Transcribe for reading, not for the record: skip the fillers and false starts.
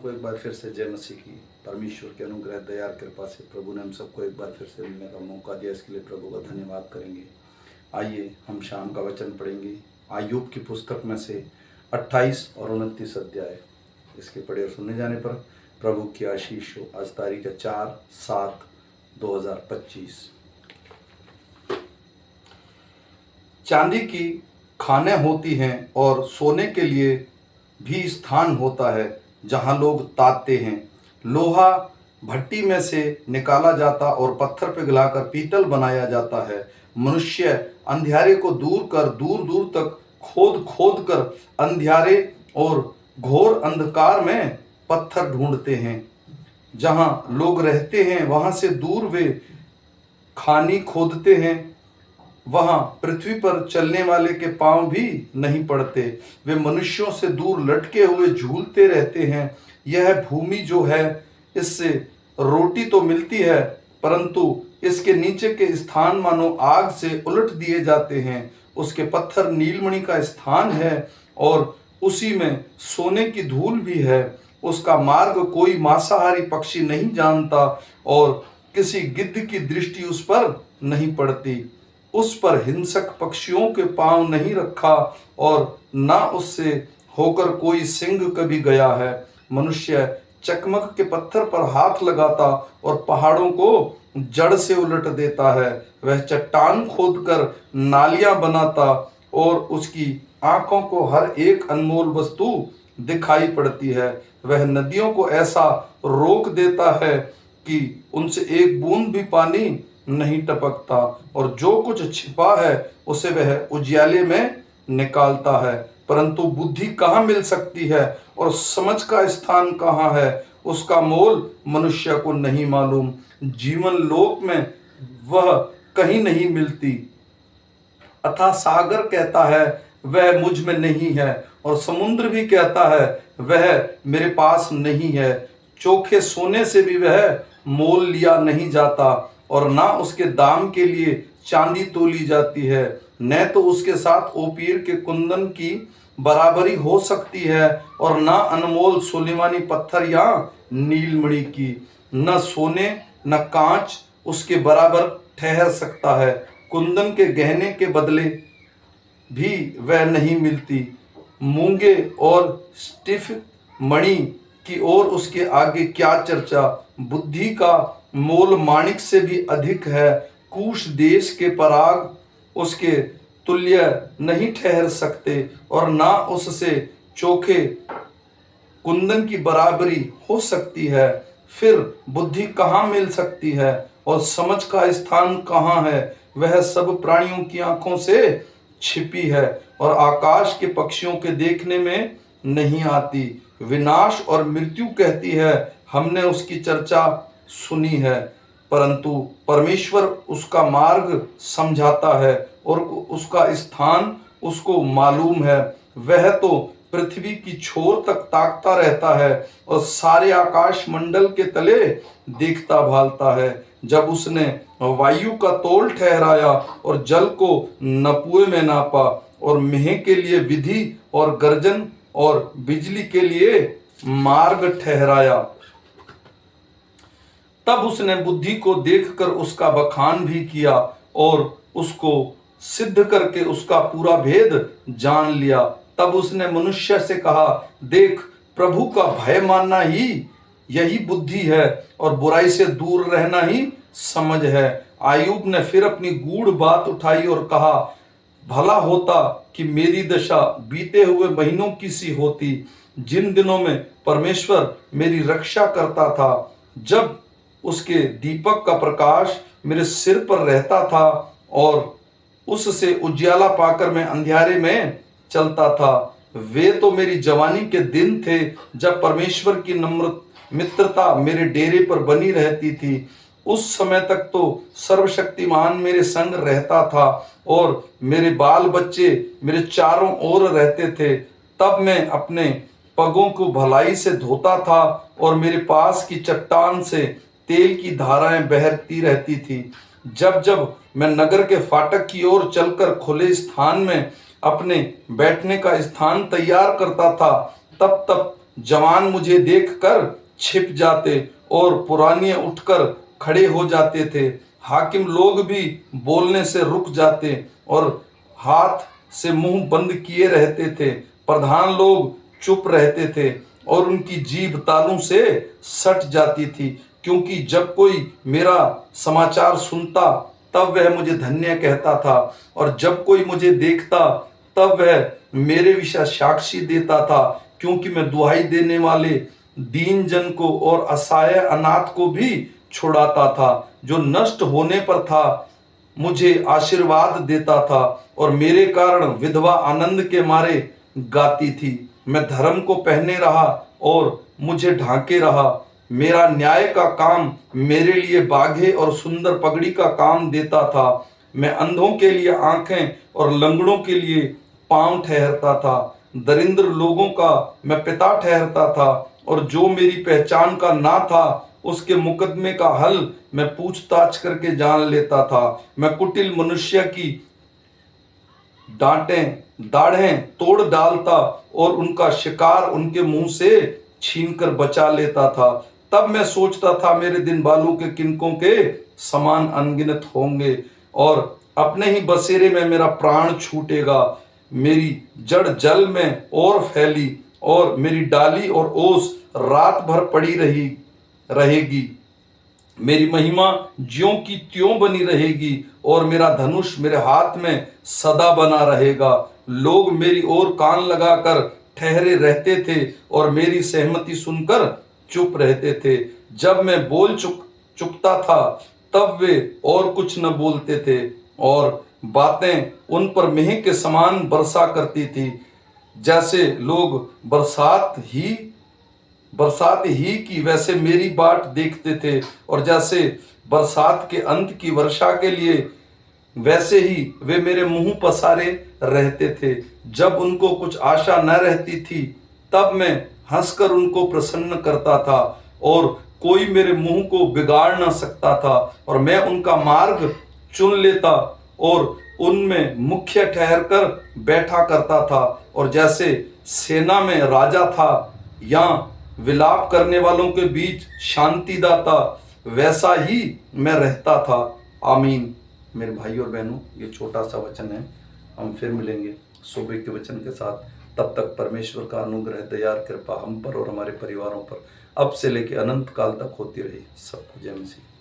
को एक बार फिर से जय मसीह की। परमेश्वर के अनुग्रह दया और कृपा से प्रभु ने हम सबको एक बार फिर से मिलने का मौका दिया, इसके लिए प्रभु का धन्यवाद करेंगे। आइए हम शाम का वचन पढ़ेंगे आयुब की पुस्तक में से 28 और 29 अध्याय। इसके पढ़े और सुनने जाने पर प्रभु की आशीष हो। आज तारीख है 4/7/2025। चांदी की खानें होती हैं और सोने के लिए भी स्थान होता है जहाँ लोग ताकते हैं। लोहा भट्टी में से निकाला जाता और पत्थर पिघलाकर पीतल बनाया जाता है। मनुष्य अंधियारे को दूर दूर तक खोद खोद कर अंधियारे और घोर अंधकार में पत्थर ढूंढते हैं। जहाँ लोग रहते हैं वहाँ से दूर वे खानी खोदते हैं। वहाँ पृथ्वी पर चलने वाले के पांव भी नहीं पड़ते। वे मनुष्यों से दूर लटके हुए झूलते रहते हैं। यह भूमि जो है, इससे रोटी तो मिलती है, परंतु इसके नीचे के स्थान मानो आग से उलट दिए जाते हैं। उसके पत्थर नीलमणि का स्थान है और उसी में सोने की धूल भी है। उसका मार्ग कोई मांसाहारी पक्षी नहीं जानता और किसी गिद्ध की दृष्टि उस पर नहीं पड़ती। उस पर हिंसक पक्षियों के पांव नहीं रखा और ना उससे होकर कोई सिंह कभी गया है। मनुष्य चकमक के पत्थर पर हाथ लगाता और पहाड़ों को जड़ से उलट देता है। वह चट्टान खोदकर नालियां बनाता और उसकी आंखों को हर एक अनमोल वस्तु दिखाई पड़ती है। वह नदियों को ऐसा रोक देता है कि उनसे एक बूंद भी पानी नहीं टपकता और जो कुछ छिपा है उसे वह उजियाले में निकालता है। परंतु बुद्धि कहाँ मिल सकती है और समझ का स्थान कहाँ है, उसका मोल मनुष्य को नहीं मालूम। जीवन लोक में वह कहीं नहीं मिलती। अतः सागर कहता है वह मुझ में नहीं है और समुद्र भी कहता है वह मेरे पास नहीं है। चोखे सोने से भी वह मोल लिया नहीं जाता और ना उसके दाम के लिए चांदी तोली जाती है। न तो उसके साथ ओपीर के कुंदन की बराबरी हो सकती है और ना अनमोल सोलेमानी पत्थर या नीलमणि की। न सोने न कांच उसके बराबर ठहर सकता है। कुंदन के गहने के बदले भी वह नहीं मिलती। मूंगे और स्टिफ मणि की ओर उसके आगे क्या चर्चा। बुद्धि का मोल माणिक से भी अधिक है। कूश देश के पराग उसके तुल्य नहीं ठहर सकते और ना उससे चोखे कुंदन की बराबरी हो सकती है। फिर बुद्धि कहाँ मिल सकती है और समझ का स्थान कहाँ है। वह सब प्राणियों की आंखों से छिपी है और आकाश के पक्षियों के देखने में नहीं आती। विनाश और मृत्यु कहती है हमने उसकी चर्चा सुनी है, परंतु परमेश्वर उसका मार्ग समझाता है और उसका स्थान उसको मालूम है। वह तो पृथ्वी की छोर तक ताकता रहता है और सारे आकाश मंडल के तले देखता भालता है। जब उसने वायु का तोल ठहराया और जल को नपुए में नापा और मेह के लिए विधि और गर्जन और बिजली के लिए मार्ग ठहराया, तब उसने बुद्धि को देखकर उसका बखान भी किया और उसको सिद्ध करके उसका पूरा भेद जान लिया। तब उसने मनुष्य से कहा, देख, प्रभु का भय मानना ही यही बुद्धि है और बुराई से दूर रहना ही समझ है। आयुब ने फिर अपनी गूढ़ बात उठाई और कहा, भला होता कि मेरी दशा बीते हुए महीनों की सी होती, जिन दिनों में परमेश्वर मेरी रक्षा करता था, जब उसके दीपक का प्रकाश मेरे सिर पर रहता था और उससे उजियाला पाकर मैं अंधियारे में चलता था। वे तो मेरी जवानी के दिन थे जब परमेश्वर की नम्र मित्रता मेरे डेरे पर बनी रहती थी। उस समय तक तो सर्वशक्तिमान मेरे संग रहता था और मेरे बाल बच्चे मेरे चारों ओर रहते थे। तब मैं अपने पगों को भलाई से धोता था और मेरे पास की चट्टान से तेल की धाराएं बहती रहती थी। जब जब मैं नगर के फाटक की ओर चलकर खुले स्थान में अपने बैठने का स्थान तैयार करता था, तब तब जवान मुझे देखकर छिप जाते और पुराने उठकर खड़े हो जाते थे। हाकिम लोग भी बोलने से रुक जाते और हाथ से मुंह बंद किए रहते थे। प्रधान लोग चुप रहते थे और उनकी जीभ तालू से सट जाती थी, क्योंकि जब कोई मेरा समाचार सुनता तब वह मुझे धन्य कहता था, और जब कोई मुझे देखता तब वह मेरे विषय साक्षी देता था, क्योंकि मैं दुहाई देने वाले दीन जन को और असहाय अनाथ को भी छुड़ाता था। जो नष्ट होने पर था मुझे आशीर्वाद देता था, और मेरे कारण विधवा आनंद के मारे गाती थी। मैं धर्म को पहने रहा और मुझे ढांके रहा। मेरा न्याय का काम मेरे लिए बाघे और सुंदर पगड़ी का काम देता था। मैं अंधों के लिए आंखें और लंगड़ों के लिए पांव ठहरता था। दरिद्र लोगों का मैं पिता ठहरता था, और जो मेरी पहचान का ना था उसके मुकदमे का हल मैं पूछताछ करके जान लेता था। मैं कुटिल मनुष्य की दाढ़ें तोड़ डालता और उनका शिकार उनके मुंह से छीनकर बचा लेता था। तब मैं सोचता था मेरे दिन बालों के किनकों के समान अनगिनत होंगे, और अपने ही बसेरे में मेरा प्राण छूटेगा। मेरी जड़ जल में और फैली, और मेरी डाली और ओस रात भर पड़ी रहेगी। मेरी महिमा ज्यों की त्यों बनी रहेगी, और मेरा धनुष मेरे हाथ में सदा बना रहेगा। लोग मेरी ओर कान लगाकर ठहरे रहते थे और मेरी सहमति सुनकर चुप रहते थे। जब मैं बोल चुकता था तब वे और कुछ न बोलते थे, और बातें उन पर मेह के समान बरसा करती थी, जैसे लोग बरसात ही की वैसे मेरी बाट देखते थे, और जैसे बरसात के अंत की वर्षा के लिए वैसे ही वे मेरे मुंह पसारे रहते थे। जब उनको कुछ आशा न रहती थी तब मैं हंसकर उनको प्रसन्न करता था, और कोई मेरे मुंह को बिगाड़ न सकता था। और मैं उनका मार्ग चुन लेता और उनमें मुख्य ठहरकर बैठा करता था, और जैसे सेना में राजा था या विलाप करने वालों के बीच शांतिदाता, वैसा ही मैं रहता था। आमीन। मेरे भाई और बहनों, ये छोटा सा वचन है। हम फिर मिलेंगे सुबह के वचन के साथ। तब तक परमेश्वर का अनुग्रह, दया, कृपा हम पर और हमारे परिवारों पर अब से लेकर अनंत काल तक होती रही। सबको जय मसीह।